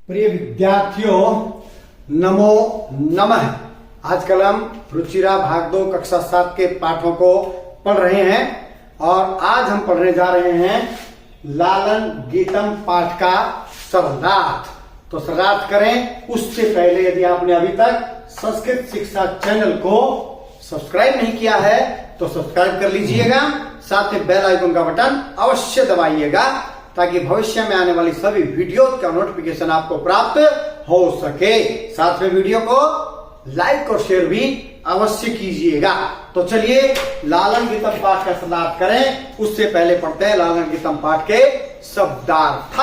प्रिय विद्यार्थियों, नमो नमः। आजकल हम रुचिरा भाग 2 कक्षा 7 के पाठों को पढ़ रहे हैं और आज हम पढ़ने जा रहे हैं लालन गीतम पाठ का शब्दार्थ। तो शब्दार्थ करें उससे पहले यदि आपने अभी तक संस्कृत शिक्षा चैनल को सब्सक्राइब नहीं किया है तो सब्सक्राइब कर लीजिएगा, साथ में बेल आइकन का बटन अवश्य दबाइएगा ताकि भविष्य में आने वाली सभी वीडियो का नोटिफिकेशन आपको प्राप्त हो सके। साथ में वीडियो को लाइक और शेयर भी अवश्य कीजिएगा। तो चलिए लालन गीतम पाठ का शब्दार्थ करें उससे पहले पढ़ते हैं लालन गीतम पाठ के शब्दार्थ।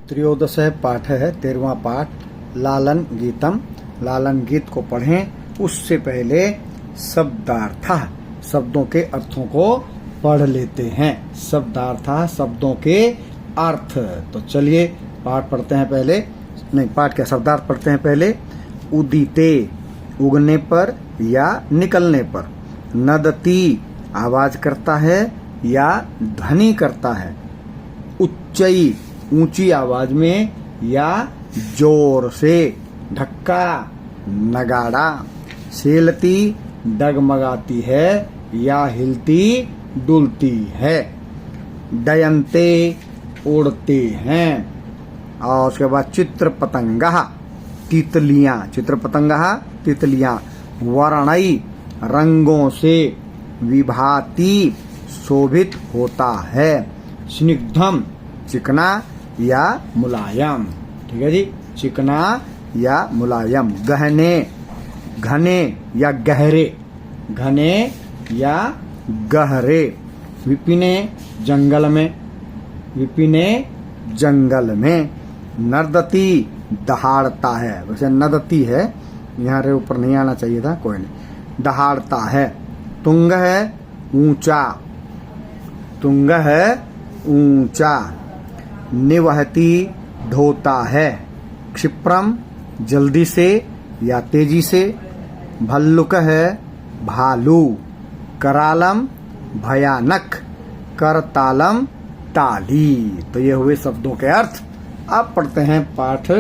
त्रयोदश पाठ है 13वां पाठ लालन गीतम। लालन गीत को पढ़ें उससे पहले शब्दार्थ शब्दों के अर्थों को पढ़ लेते हैं। शब्दार्थ शब्दों के अर्थ। तो चलिए पाठ पढ़ते हैं पहले, नहीं पाठ का शब्दार्थ पढ़ते हैं पहले। उदिते उगने पर या निकलने पर, नदती आवाज करता है या ध्वनि करता है, उच्चई ऊंची आवाज में या जोर से, ढक्का नगाड़ा, सेलती डगमगाती है या हिलती डुलती है, डयंते उड़ते हैं। और उसके बाद चित्र पतंगा तितलियां, चित्र पतंगा तितलियां, वर्णई रंगों से, विभाति शोभित होता है, स्निग्धम चिकना या मुलायम। ठीक है जी, चिकना या मुलायम, गहने घने या गहरे, घने या गहरे, विपिने जंगल में, विपिने जंगल में, नर्दती दहाड़ता है, वैसे नदती है यहाँ रे ऊपर नहीं आना चाहिए था, कोई नहीं, दहाड़ता है, तुंग है ऊंचा, तुंग है ऊंचा, निवहती ढोता है, क्षिप्रम जल्दी से या तेजी से, भल्लुक है भालू, करालम भयानक, करतालम ताली। तो ये हुए शब्दों के अर्थ। अब पढ़ते हैं पाठ।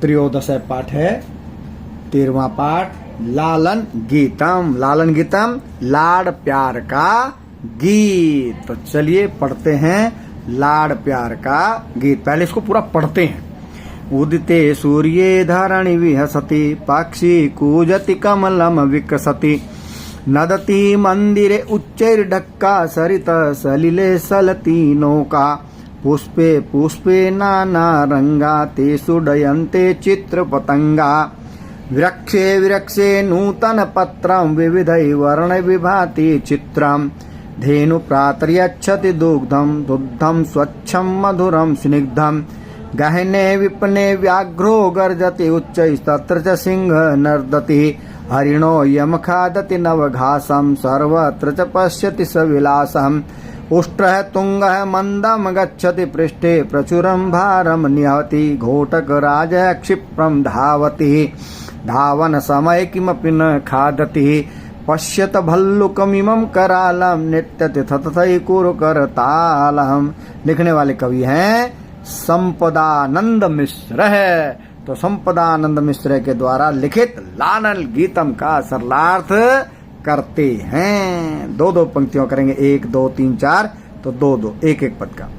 त्रयोदश पाठ है 13वां पाठ लालन गीतम। लालन गीतम लाड़ प्यार का गीत। तो चलिए पढ़ते हैं लाड़ प्यार का गीत। पहले इसको पूरा पढ़ते हैं। उदिते सूर्ये धरणि विहसति, पक्षी कूजति कमलम विकसति, नदति मंदिरे उच्चैर्ढक्का, सरित सलिले सलति नौका, पुष्पे पुष्पे नाना रंगा, तेषु डयन्ते चित्र पतंगा, वृक्षे वृक्षे नूतन पत्रं, विविधै वर्ण विभाति चित्रं, धेनु प्रातर्यच्छति दुग्धं, दुग्धं स्वच्छं मधुरं स्निग्धं, गहने विपने व्याघ्रो गर्जति, उच्चैस्तत्र च सिंह नर्दति, हरिणो यम खादति नवघासं, सर्वत्र च पश्यति सविलासम्, उष्ट्रः तुंगः मंदम गच्छति, पृष्ठे प्रचुरं भारं निहति, घोटक राजः क्षिप्रं धावति, धावन समय किमपि न खादति, पश्यत भल्लुकमिमं करालं, नृत्यति ततथै कुरु करतालम्। लिखने वाले कवि हैं संपदानंद मिश्र है। तो संपदानंद मिश्र के द्वारा लिखित लालन गीतम का सरलार्थ करते हैं। दो पंक्तियों करेंगे, 1 2 3 4, तो 2 एक एक पद का।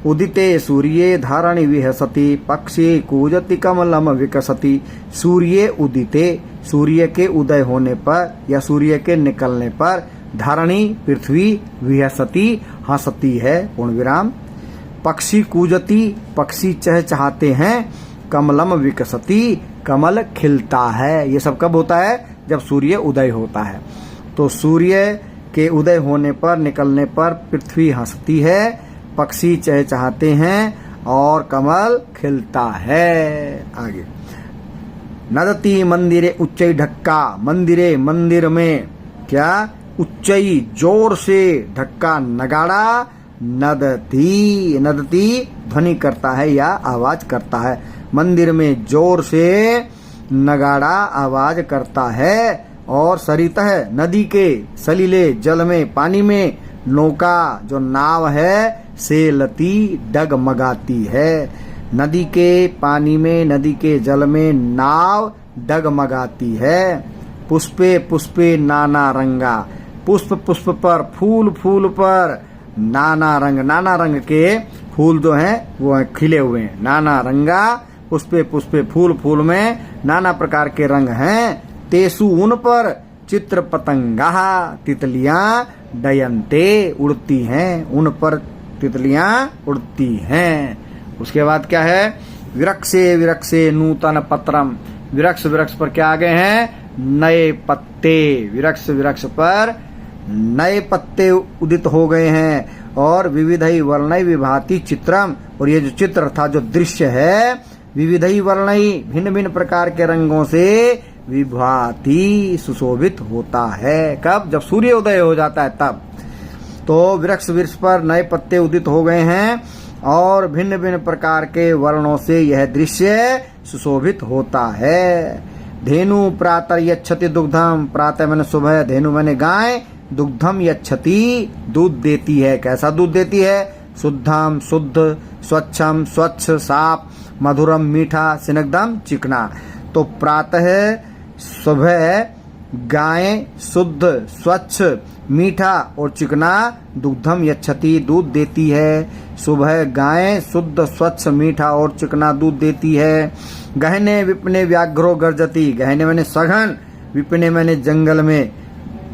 उदिते सूर्ये धरणि विहसति, पक्षी कूजति कमलम विकसति। सूर्य उदिते, सूर्य के उदय होने पर या सूर्य के निकलने पर, धरणी पृथ्वी, विहसति हंसती है, पूर्ण विराम, पक्षी कूजति पक्षी चहचहाते हैं, कमलम विकसति कमल खिलता है। ये सब कब होता है? जब सूर्य उदय होता है। तो सूर्य के उदय होने पर, निकलने पर पृथ्वी हंसती है, पक्षी चहचहाते हैं और कमल खिलता है। आगे, नदती मंदिरे उच्चई ढक्का, मंदिरे मंदिर में क्या, उच्चई जोर से, ढक्का नगाड़ा, नदती नदती ध्वनि करता है या आवाज करता है, मंदिर में जोर से नगाड़ा आवाज करता है। और सरित है नदी के, सलीले जल में पानी में, नौका जो नाव है, सेलती डगमगाती है। नदी के पानी में, नदी के जल में नाव डगमगाती है। पुष्पे पुष्पे नाना रंगा, पुष्प पुष्प पर, फूल फूल पर नाना रंग के फूल जो हैं वो हैं खिले हुए हैं। नाना रंगा, पुष्पे पुष्पे, फूल फूल में नाना प्रकार के रंग हैं। तेसु उन पर चित्र पतंगा, तितलियां डयंते उड़ती हैं, उन पर तितलियां उड़ती हैं। उसके बाद क्या है, विरक्षे विरक्षे नूतन पत्रम, विरक्ष विरक्ष पर क्या आ गए हैं, नए पत्ते। विरक्ष विरक्ष पर नए पत्ते उदित हो गए हैं। और विविधई वर्णई विभाति चित्रम, और ये जो चित्र अर्थात जो दृश्य है, विविधई वर्णई भिन्न भिन्न प्रकार के रंगों से विभाति सुशोभित होता है। कब, जब सूर्य उदय हो जाता है तब। तो वृक्ष वृक्ष पर नए पत्ते उदित हो गए हैं और भिन्न भिन्न प्रकार के वर्णों से यह दृश्य सुशोभित होता है। धेनु प्रातः यच्छति दुग्धम, प्रातः मैंने सुबह, धेनु मैंने गाय, दुग्धम यच्छति दूध देती है। कैसा दूध देती है, शुद्धम शुद्ध, स्वच्छम स्वच्छ साफ, मधुरम मीठा, स्निग्धम चिकना। तो प्रातः सुबह गाय शुद्ध स्वच्छ मीठा और चिकना, दुग्धम यच्छति दूध देती है। सुबह गाय शुद्ध स्वच्छ मीठा और चिकना दूध देती है। गहने विपने व्याघ्रो गर्जति, गहने मैंने सघन, विपने मैंने जंगल में,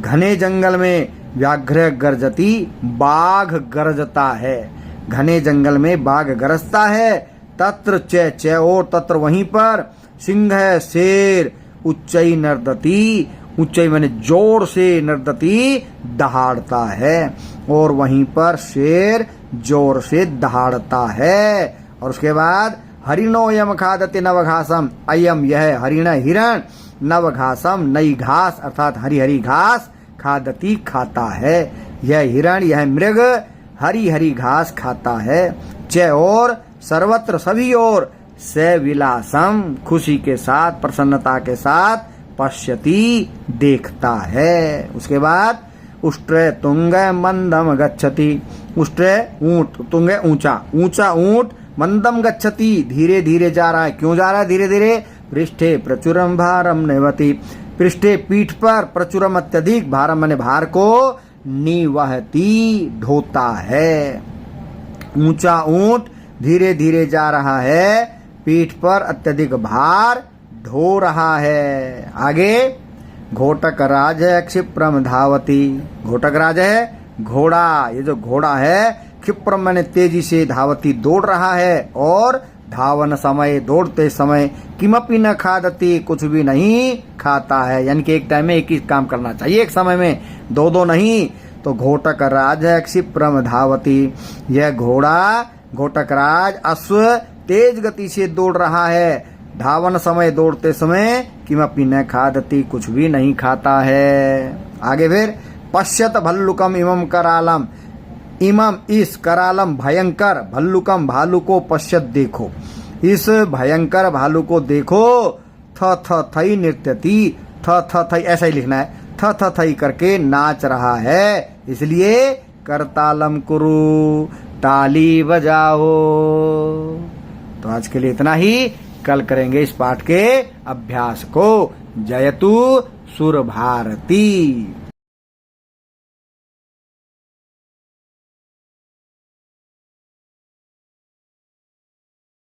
घने जंगल में, व्याघ्र गर्जति बाघ गरजता है। घने जंगल में बाघ गरजता है। तत्र च और तत्र वहीं पर, सिंह है शेर, उच्चई नर्दती, ऊंचाई मैंने जोर से, नर्दती दहाड़ता है, और वहीं पर शेर जोर से दहाड़ता है। और उसके बाद हरिणो यम खादते नवघासम, अयम यह हरिण हिरण, नवघासम नई घास अर्थात हरी हरी घास, खादती खाता है। यह हिरण, यह मृग हरी हरी घास खाता है। च और सर्वत्र सभी और, से विलासम खुशी के साथ, प्रसन्नता के साथ, पश्यति देखता है। उसके बाद उष्ट्रे तुंग मंदम गच्छति, उष्ट्रे ऊंट, तुंग ऊंचा, ऊंचा ऊंट, मंदम गच्छति धीरे धीरे जा रहा है। क्यों जा रहा है धीरे धीरे, पृष्ठे प्रचुरम भारम निवति, पृष्ठे पीठ पर, प्रचुरम अत्यधिक, भारम माने भार को, निवहति ढोता है। ऊंचा ऊंट धीरे धीरे जा रहा है, पीठ पर अत्यधिक भार ढो रहा है। आगे घोटक राज है क्षिप्रम धावती, घोटक राज है घोड़ा, ये जो घोड़ा है क्षिप्रम माने तेजी से, धावती दौड़ रहा है, और धावन समय दौड़ते समय, किमपि न खादती कुछ भी नहीं खाता है। यानी कि एक टाइम में एक ही काम करना चाहिए, एक समय में दो दो नहीं। तो घोटक राज है क्षिप्रम धावती, यह घोड़ा घोटक राज अश्व तेज गति से दौड़ रहा है। धावन समय दौड़ते समय, किमपि न खादती कुछ भी नहीं खाता है। आगे फिर पश्यत भल्लुकम इमम करालम, इमम इस, करालम भयंकर, भल्लुकम भालू को, पश्यत देखो, इस भयंकर भालू को देखो। थ थ थई नृत्यति, थ थ थई ऐसा ही लिखना है, थ थ थई करके नाच रहा है, इसलिए करतालम कुरु, ताली बजाओ। तो आज के लिए इतना ही, कल करेंगे इस पाठ के अभ्यास को। जयतु सुर भारती।